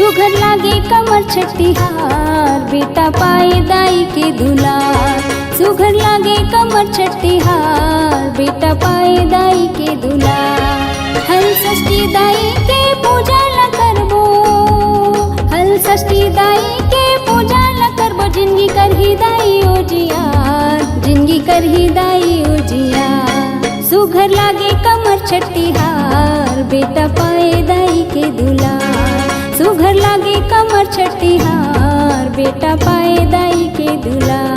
सुघर लागे कमर छठिहार, बेटा पाए दाई के दुलार। सुघर लागे कमर छठिहार, बेटा पाए दाई के दुलार। हल षष्ठी दाई के पूजा ला करबो, हल षष्ठी दाई के पूजा ला करबो। जिंदगी करही दाई उजियार, जिंदगी करही दाई उजियार। सुघर लागे कमर छठिहार, बेटा पाए दाई के दुलार। सुघर लागे कमर छठिहार, बेटा पाए दाई के दुलार।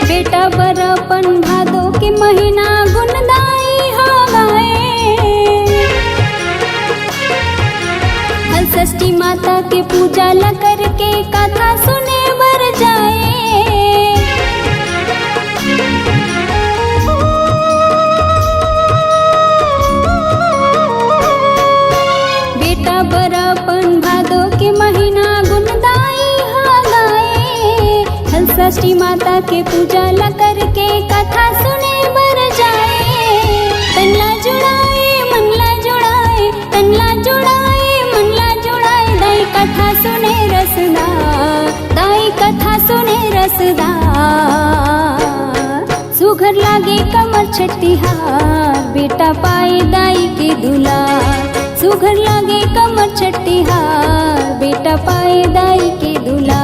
बेटा बरपन भादो के महीना गुनदाई हो गए। हल षष्ठी माता के पूजा ला करके कथा सुने बर जाए। बेटा बरपन भादो के महीना गुनदाई हो गए। हल षष्ठी माता के पूजा ला करके कथा सुने बर जाए। तनला जुड़ाए मनला जुड़ाए, तनला जुड़ाए मनला जुड़ाए। दाई कथा सुने रसदा, दाई कथा सुने रसदा। सुघर लागे कमर छठिहार, बेटा पाए दाई के दुलार। सुघर लागे कमर छठिहार, बेटा पाए दाई के दुलार।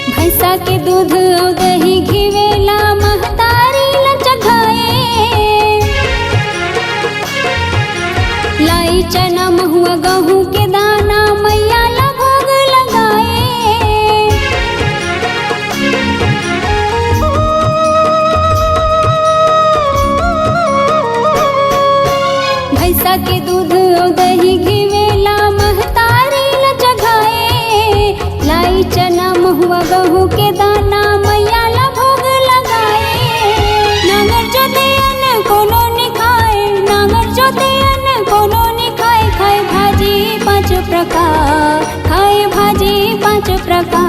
भैंसा के दूध और दही घिवेला महतारी ला चघाए। लाई चना महुआ गहूँ के दाना मैया ला भोग लगाए। भैंसा के दूध और दही घिवेला महतारी ला चघाए। लाई चना महुआ गहूँ के दाना मैया ला भोग लगाए। नागर जोते अन्न कोनो नि खाए, नागर जोते अन्न कोनो नि खाए। खाए भाजी 5 प्रकार, खाए भाजी 5 प्रकार।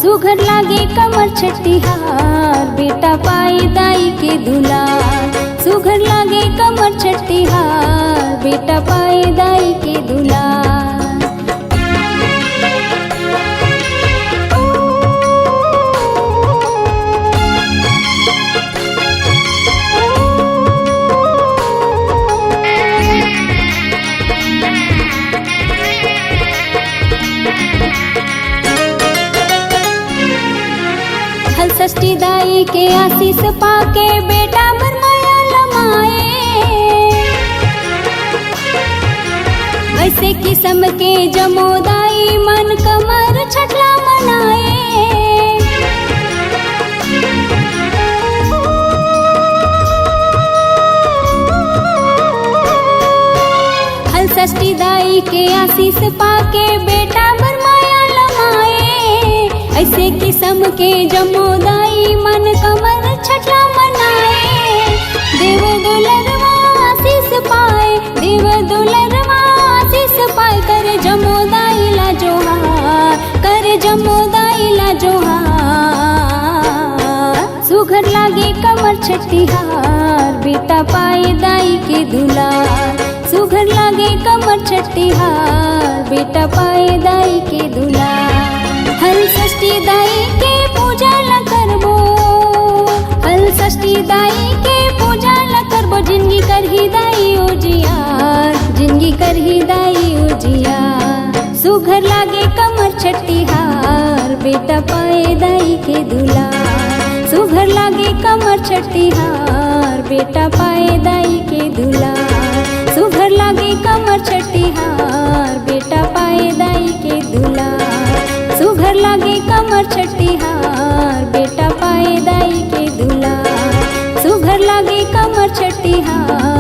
सुघर लागे कमर छठिहार, बेटा पाए दाई के दुलार। सुघर लागे कमर छठिहार, बेटा पाए दाई के दुलार। हल षष्ठी दाई के आशीष पाके बेटा बर माया लमाए। ऐसे किस्म के जमोदाई मन कमर छठला मनाए। हल षष्ठी दाई के आशीष पाके बेटा बर माया लमाए। ऐसे किस्म के जमोदाई मन कमर छठला मनाए। देव दुलरवा आशीष पाए, देव दुलरवा आशीष पाए। कर जमोदाई ला जोहार, कर जमोदाई ला जोहार। सुघर लागे कमर छठिहार, बेटा पाए दाई के दुलार। सुघर लागे कमर छठिहार, बेटा पाए दाई के दुलार। हल षष्ठी दाई के पूजा ला करबो, हल षष्ठी दाई के पूजा ला करबो। जिंदगी करही दाई उजियार, जिंदगी करही दाई उजियार। सुघर लागे कमर छठिहार, बेटा पाए दाई के दुलार। सुघर लागे कमर छठिहार, बेटा पाए दाई के दुलार। सुघर लागे कमर छठिहार, बेटा पाए दाई के दुलार। सुघर लागे कमर छठिहार, बेटा पाए दाई के दुलार। बिहार।